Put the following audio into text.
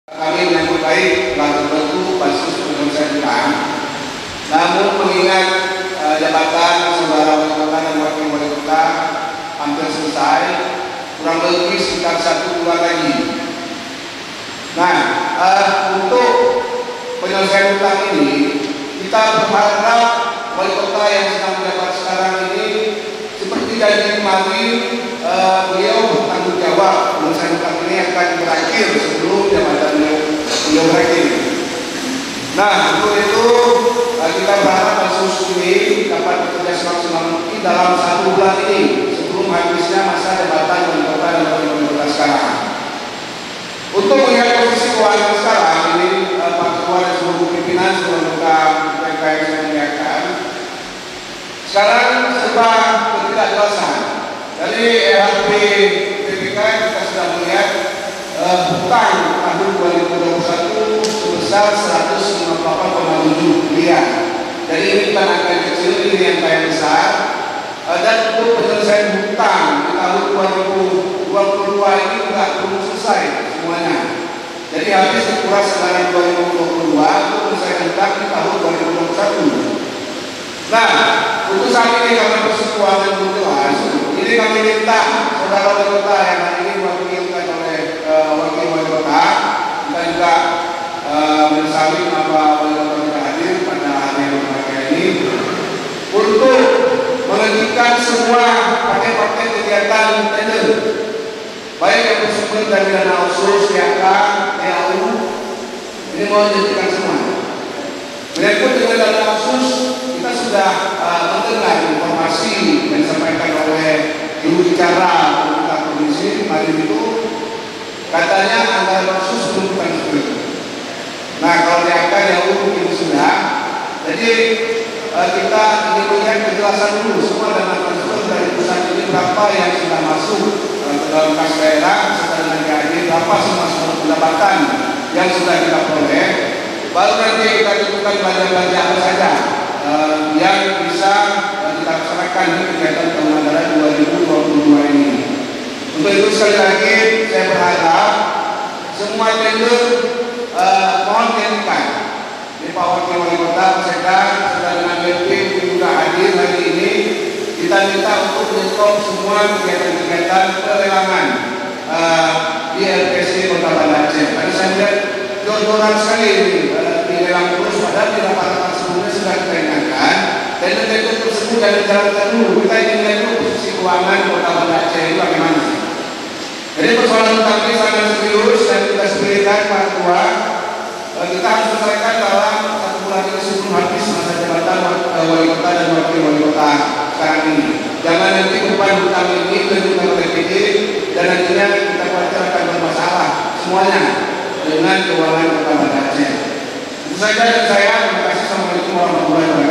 Kami menyambut baik telah terbentuk pansus penyelesaian utang. Namun mengingat jabatan saudara wali kota dan wakil wali kota hampir selesai, kurang lebih sekitar 1 bulan lagi. Nah, untuk penyelesaian utang ini kita berharap wali kota yang sedang menjabat sekarang ini seperti janji kemarin, beliau bertanggung jawab penyelesaian utang ini akan berakhir sebelum jabatan beliau berakhir. Nah, untuk itu kita berharap pansus ini dapat bekerja semaksimal mungkin dalam 1 bulan ini sebelum habisnya masa jabatan wali kota dan wali kota sekarang. Untuk melihat posisi keuangan sekarang ini, Pak Ketua dan seluruh pimpinan sudah membuka PK yang saya muliakan. Sekarang serba ketidakjelasan. Dari RHP PPK kita sudah melihat hutang tahun 2021 sebesar 158,7 miliar. Jadi ini bukan angka kecil, ini yang kayak besar. Dan untuk penyelesaian hutang di tahun 2022 ini tidak belum selesai semuanya. Jadi habis dikuras anggaran 2022 untuk penyelesaian hutang di tahun 2021. Nah, untuk saat ini karena posisi keuangan belum jelas, ini kami minta saudara wali kota yang hari ini diwakilkan oleh wakil wali kota, kita juga menyesali kenapa wali kota tidak hadir pada hari yang berbahagia ini, untuk menghentikan semua paket-paket kegiatan tender, baik yang bersumber dari dana otsus, DAK, DAU, ini mau dihentikan semua. Berikut dengan dana otsus, kita sudah mendengar informasi yang disampaikan oleh juru bicara pemerintah provinsi kemarin itu, katanya anggaran otsus belum transfer. Nah, kalau DAK, DAU mungkin sudah. Jadi kita ingin melihat kejelasan dulu semua dana transfer dari pusat ini berapa yang sudah masuk ke dalam kas daerah, setelah nanti berapa semua pendapatan yang sudah kita peroleh. Baru nanti kita tentukan belanja-belanja apa saja yang bisa kita laksanakan di kegiatan tahun 2022 ini. Untuk itu sekali lagi saya berharap semua tender mohon dihentikan. Ini Pak Wakil Wali Kota Sekda sudah dengan BP juga hadir hari ini. Kita minta untuk menyetop semua kegiatan-kegiatan pelelangan di LPC Kota Banda Aceh. Tadi saya lihat jor-joran sekali di lelang terus, padahal di rapat-rapat sebelumnya sudah kita ingatkan. Tender-tender tersebut jangan dijalankan dulu. Kita ingin lihat dulu posisi keuangan Kota Banda Aceh itu bagaimana. Jadi persoalan utang ini sangat serius dan kita sepirikan Pak Ketua. Kita harus selesaikan dalam 1 bulan ini sebelum habis masa jabatan wali kota dan wakil wali kota sekarang ini. Jangan nanti beban hutang ini dilanjutkan oleh PD dan nantinya kita khawatir akan bermasalah semuanya dengan keuangan Kota Banda Aceh. Itu saja dari saya. Terima kasih. Assalamualaikum warahmatullahi wabarakatuh.